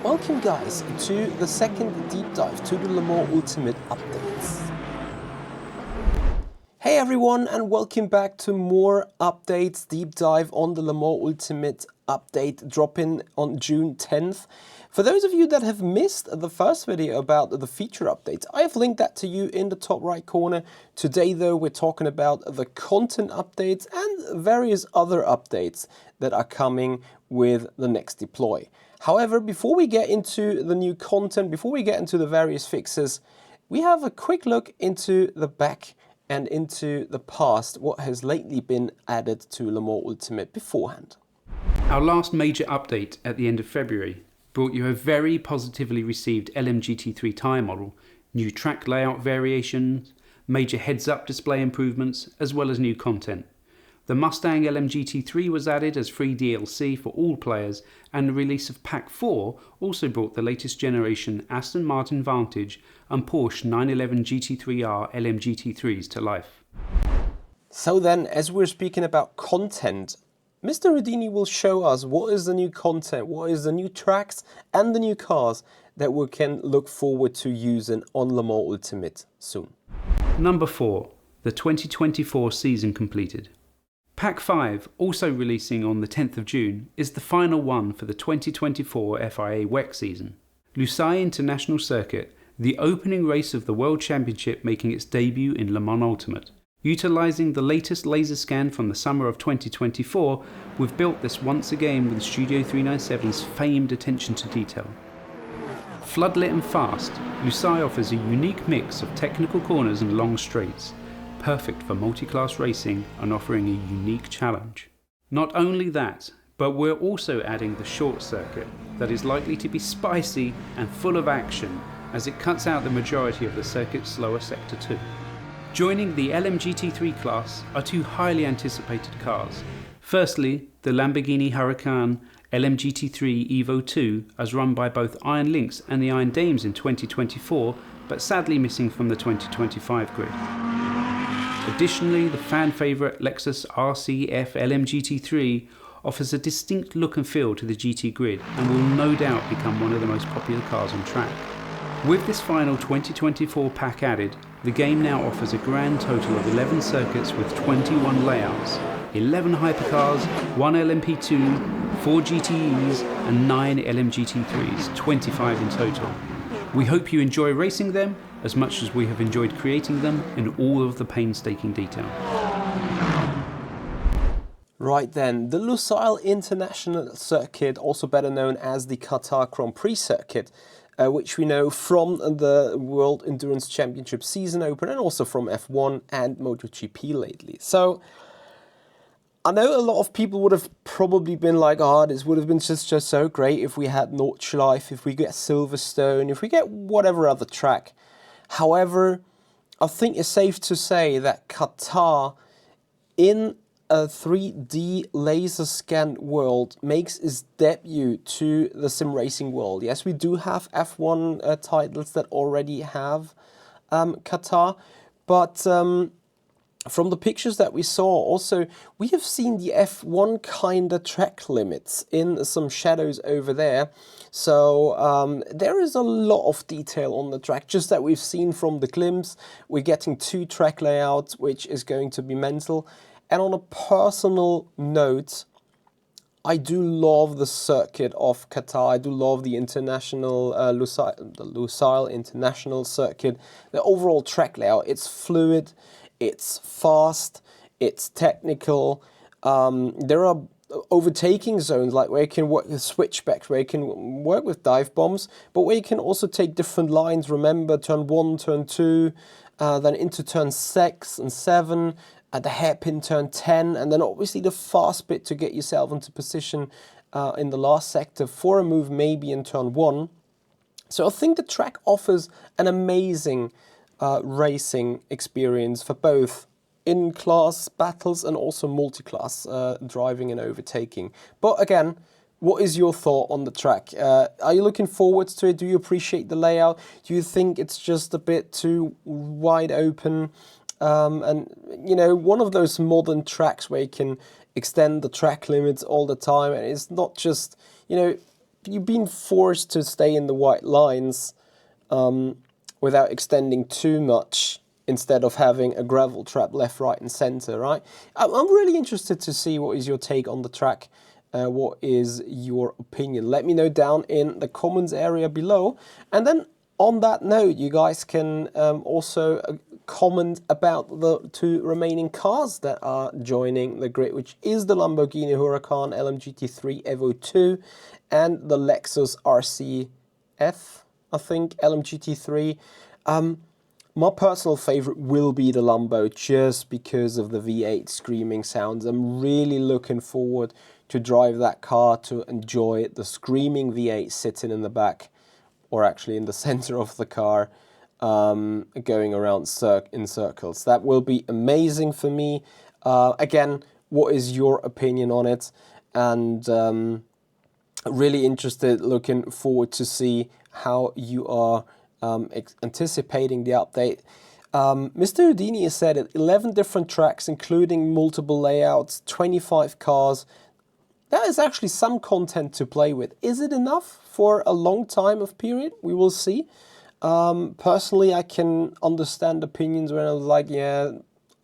Welcome guys to the second deep dive to the Le Mans Ultimate updates. Hey everyone, and welcome back to more updates, deep dive on the Le Mans Ultimate update dropping on June 10th. For those of you that have missed the first video about the feature updates, I have linked that to you in the top right corner. Today though, we're talking about the content updates and various other updates that are coming with the next deploy. However, before we get into the new content, before we get into the various fixes, we have a quick look into the back and into the past, what has lately been added to Le Mans Ultimate beforehand. Our last major update at the end of February brought you a very positively received LMGT3 tyre model, new track layout variations, major heads-up display improvements, as well as new content. The Mustang LMGT3 was added as free DLC for all players, and the release of Pack 4 also brought the latest generation Aston Martin Vantage and Porsche 911 GT3R LMGT3s to life. So then, as we're speaking about content, Mr. Houdini will show us what is the new content, what is the new tracks and the new cars that we can look forward to using on Le Mans Ultimate soon. Number 4. The 2024 season completed. Pack 5, also releasing on the 10th of June, is the final one for the 2024 FIA WEC season. Lusail International Circuit, the opening race of the World Championship, making its debut in Le Mans Ultimate. Utilising the latest laser scan from the summer of 2024, we've built this once again with Studio 397's famed attention to detail. Floodlit and fast, Lusail offers a unique mix of technical corners and long straights, perfect for multi-class racing and offering a unique challenge. Not only that, but we're also adding the short circuit that is likely to be spicy and full of action as it cuts out the majority of the circuit's slower Sector 2. Joining the LMGT3 class are two highly anticipated cars. Firstly, the Lamborghini Huracan LMGT3 Evo 2, as run by both Iron Lynx and the Iron Dames in 2024, but sadly missing from the 2025 grid. Additionally, the fan favourite Lexus RCF LMGT3 offers a distinct look and feel to the GT grid and will no doubt become one of the most popular cars on track. With this final 2024 pack added, the game now offers a grand total of 11 circuits with 21 layouts, 11 hypercars, 1 LMP2, 4 GTEs and 9 LMGT3s, 25 in total. We hope you enjoy racing them as much as we have enjoyed creating them in all of the painstaking detail. Right then, the Lusail International Circuit, also better known as the Qatar Grand Prix Circuit, which we know from the World Endurance Championship season open and also from F1 and MotoGP lately. So I know a lot of people would have probably been like, oh, this would have been just so great if we had Nordschleife, if we get Silverstone, if we get whatever other track. However, I think it's safe to say that Qatar, in a 3D laser scan world, makes its debut to the sim racing world. Yes, we do have F1 titles that already have Qatar, but from the pictures that we saw, also, we have seen the F1 kind of track limits in some shadows over there. So there is a lot of detail on the track, just that we've seen from the glimpse. We're getting 2 track layouts, which is going to be mental. And on a personal note, I do love the circuit of Qatar. I do love the international Lusail International Circuit. The overall track layout, it's fluid, it's fast, it's technical. There are overtaking zones, like where you can work with switchbacks, where you can work with dive bombs, but where you can also take different lines. Remember, turn 1, turn 2, then into turn 6 and 7, at the hairpin turn 10, and then obviously the fast bit to get yourself into position in the last sector for a move maybe in turn 1. So I think the track offers an amazing racing experience for both in-class battles and also multi-class driving and overtaking. But again, what is your thought on the track? Are you looking forward to it? Do you appreciate the layout? Do you think it's just a bit too wide open? And, you know, one of those modern tracks where you can extend the track limits all the time, and it's not just, you know, you've been forced to stay in the white lines without extending too much, instead of having a gravel trap left, right and center, right? I'm really interested to see what is your take on the track. What is your opinion? Let me know down in the comments area below. And then on that note, you guys can also comment about the 2 remaining cars that are joining the grid, which is the Lamborghini Huracan LMGT3 Evo 2 and the Lexus RCF, I think, LMGT3. My personal favorite will be the Lambo, just because of the V8 screaming sounds. I'm really looking forward to drive that car, to enjoy the screaming V8 sitting in the back, or actually in the center of the car, going around in circles. That will be amazing for me. Again, what is your opinion on it? And really interested, looking forward to see how you are anticipating the update. Mr. Houdini has said it, 11 different tracks, including multiple layouts, 25 cars. That is actually some content to play with. Is it enough for a long time of period? We will see. Personally, I can understand opinions when I was like, yeah,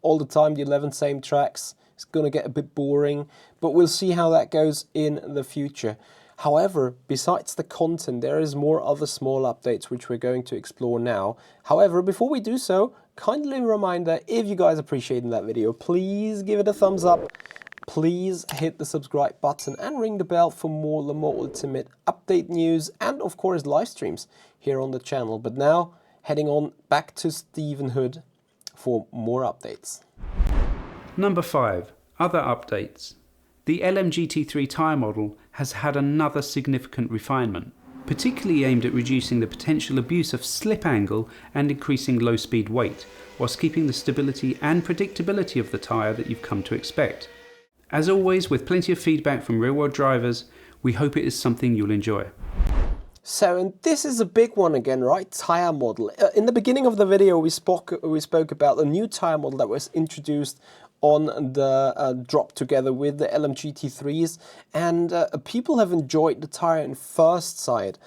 all the time the 11 same tracks, it's going to get a bit boring, but we'll see how that goes in the future. However, besides the content, there is more other small updates which we're going to explore now. However, before we do so, kindly reminder, if you guys appreciated that video, please give it a thumbs up. Please hit the subscribe button and ring the bell for more Le Mans Ultimate update news and of course live streams here on the channel. But now, heading on back to Stephen Hood for more updates. Number 5. Other updates. The LMGT3 tyre model has had another significant refinement, particularly aimed at reducing the potential abuse of slip angle and increasing low speed weight, whilst keeping the stability and predictability of the tyre that you've come to expect. As always, with plenty of feedback from real-world drivers, we hope it is something you'll enjoy. So, and this is a big one again, right? Tyre model. In the beginning of the video, we spoke about the new tyre model that was introduced on the drop together with the LMGT3s, and people have enjoyed the tyre in first sight.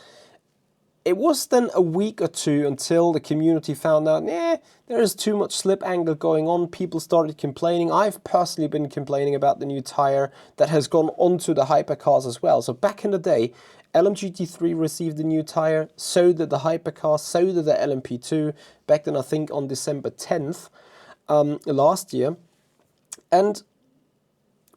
It was then a week or two until the community found out, there is too much slip angle going on. People started complaining. I've personally been complaining about the new tyre that has gone onto the hypercars as well. So back in the day, LMGT3 received a new tyre, so did the hypercar, so did the LMP2, back then I think on December 10th last year. And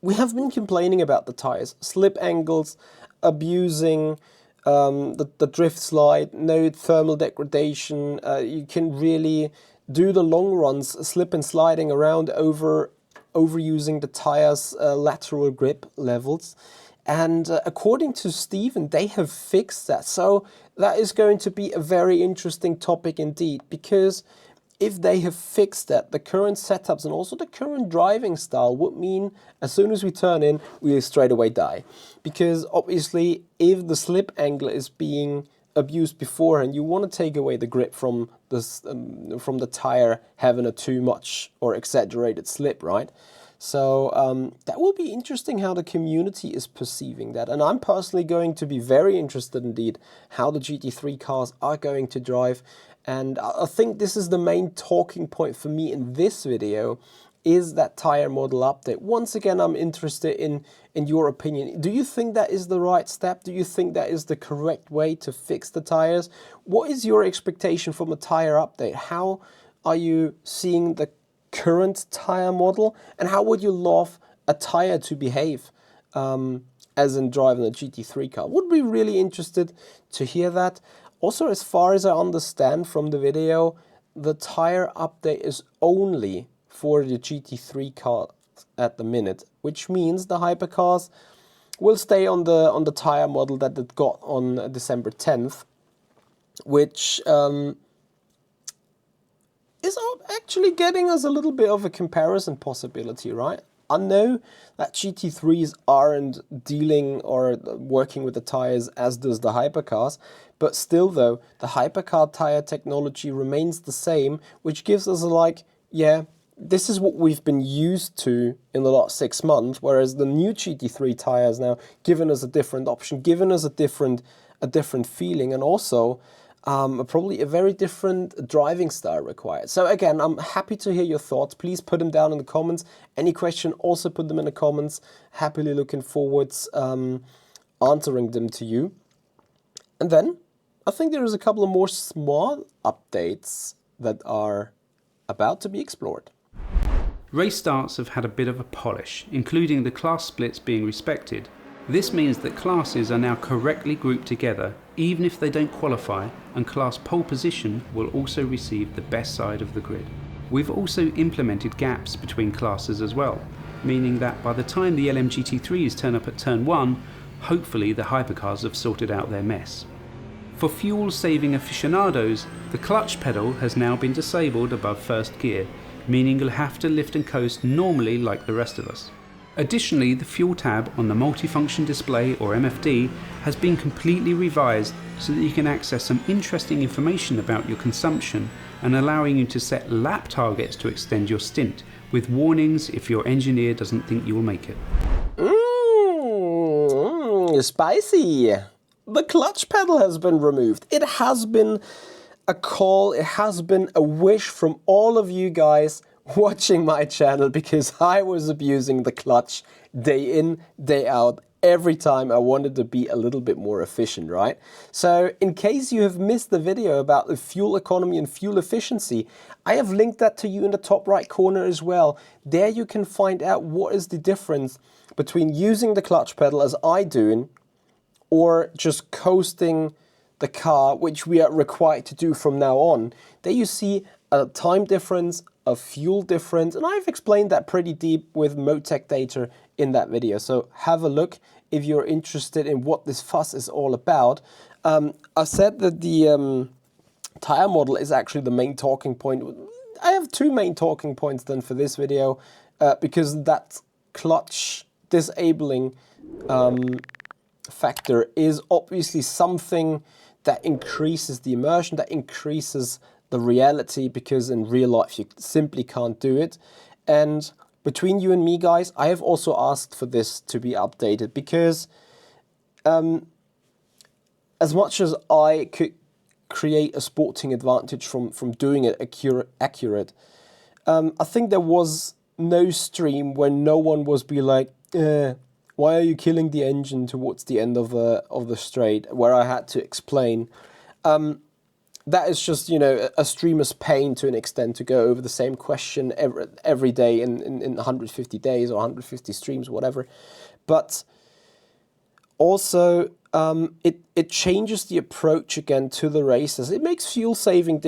we have been complaining about the tyres, slip angles, abusing the drift slide, no thermal degradation. You can really do the long runs, slip and sliding around overusing the tyres' lateral grip levels. And according to Stephen, they have fixed that. So that is going to be a very interesting topic indeed, because if they have fixed that, the current setups and also the current driving style would mean as soon as we turn in, we straight away die. Because obviously, if the slip angle is being abused beforehand, you want to take away the grip from the tire having a too much or exaggerated slip, right? So that will be interesting how the community is perceiving that. And I'm personally going to be very interested indeed how the GT3 cars are going to drive. And I think this is the main talking point for me in this video, is that tire model update. Once again, I'm interested in your opinion. Do you think that is the right step? Do you think that is the correct way to fix the tires? What is your expectation from a tire update? How are you seeing the current tire model, and how would you love a tire to behave as in driving a GT3 car? Would be really interested to hear that. Also, as far as I understand from the video, the tire update is only for the GT3 car at the minute, which means the hypercars will stay on the tire model that it got on December 10th, which is actually getting us a little bit of a comparison possibility, right? I know that GT3s aren't dealing or working with the tires as does the hypercars, but still though, the hypercar tire technology remains the same, which gives us a yeah, this is what we've been used to in the last 6 months, whereas the new GT3 tires now given us a different option, given us a different feeling, and also probably a very different driving style required. So again, I'm happy to hear your thoughts. Please put them down in the comments. Any question, also put them in the comments. Happily looking forwards answering them to you. And then I think there is a couple of more small updates that are about to be explored. Race starts have had a bit of a polish, including the class splits being respected. This means that classes are now correctly grouped together, even if they don't qualify, and class pole position will also receive the best side of the grid. We've also implemented gaps between classes as well, meaning that by the time the LMGT3s turn up at turn 1, hopefully the hypercars have sorted out their mess. For fuel-saving aficionados, the clutch pedal has now been disabled above first gear, meaning you'll have to lift and coast normally like the rest of us. Additionally, the fuel tab on the multifunction display, or MFD, has been completely revised so that you can access some interesting information about your consumption and allowing you to set lap targets to extend your stint, with warnings if your engineer doesn't think you will make it. Spicy! The clutch pedal has been removed. It has been a call, it has been a wish from all of you guys watching my channel, because I was abusing the clutch day in, day out. Every time I wanted to be a little bit more efficient, right? So in case you have missed the video about the fuel economy and fuel efficiency, I have linked that to you in the top right corner as well. There you can find out what is the difference between using the clutch pedal as I do, or just coasting the car, which we are required to do from now on. There you see a time difference, a fuel difference, and I've explained that pretty deep with Motec data in that video. So have a look if you're interested in what this fuss is all about. I said that the tire model is actually the main talking point. I have two main talking points then for this video, because that clutch disabling factor is obviously something that increases the immersion, that increases the reality, because in real life you simply can't do it. And between you and me, guys, I have also asked for this to be updated, because as much as I could create a sporting advantage from doing it accurate, I think there was no stream where no one was be like, why are you killing the engine towards the end of the straight, where I had to explain. That is just, you know, a streamer's pain to an extent, to go over the same question every day in 150 days or 150 streams, whatever. But also, it changes the approach again to the races. It makes fuel saving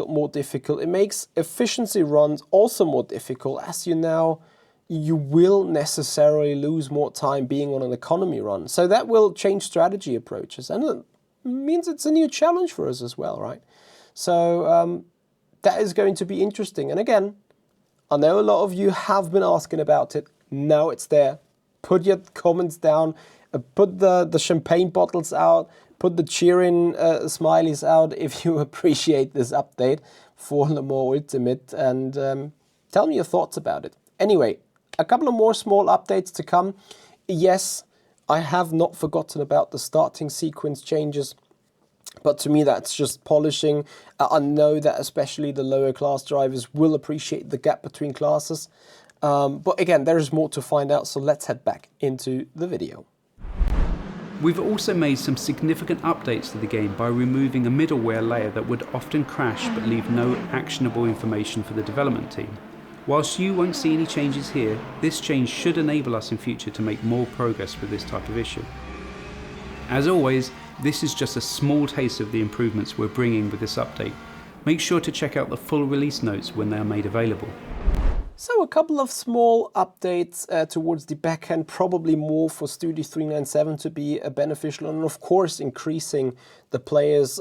more difficult. It makes efficiency runs also more difficult, as you will necessarily lose more time being on an economy run. So that will change strategy approaches, and it means it's a new challenge for us as well, right? So that is going to be interesting. And again, I know a lot of you have been asking about it. Now it's there. Put your comments down. Put the champagne bottles out. Put the cheering smileys out if you appreciate this update for Le Mans Ultimate, and tell me your thoughts about it. Anyway, a couple of more small updates to come. Yes, I have not forgotten about the starting sequence changes, but to me that's just polishing. I know that especially the lower class drivers will appreciate the gap between classes. But again, there is more to find out, so let's head back into the video. We've also made some significant updates to the game by removing a middleware layer that would often crash but leave no actionable information for the development team. Whilst you won't see any changes here, this change should enable us in future to make more progress with this type of issue. As always, this is just a small taste of the improvements we're bringing with this update. Make sure to check out the full release notes when they are made available. So a couple of small updates towards the back end, probably more for Studio 397 to be beneficial, and of course increasing the players'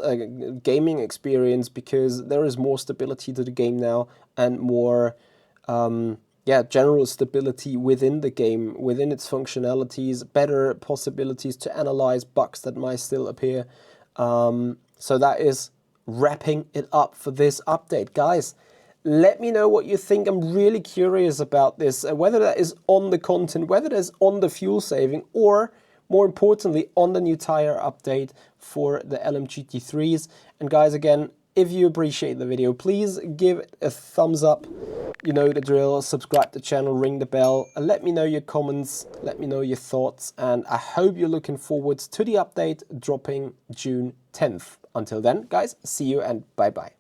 gaming experience, because there is more stability to the game now, and more general stability within the game, within its functionalities, better possibilities to analyze bugs that might still appear. So that is wrapping it up for this update. Guys, Let me know what you think. I'm really curious about this, whether that is on the content, whether that is on the fuel saving, or more importantly, on the new tire update for the LMGT3s. And guys, again, if you appreciate the video, please give it a thumbs up. You know the drill, subscribe to the channel, ring the bell, and let me know your comments, let me know your thoughts, and I hope you're looking forward to the update dropping June 10th. Until then, guys, see you and bye-bye.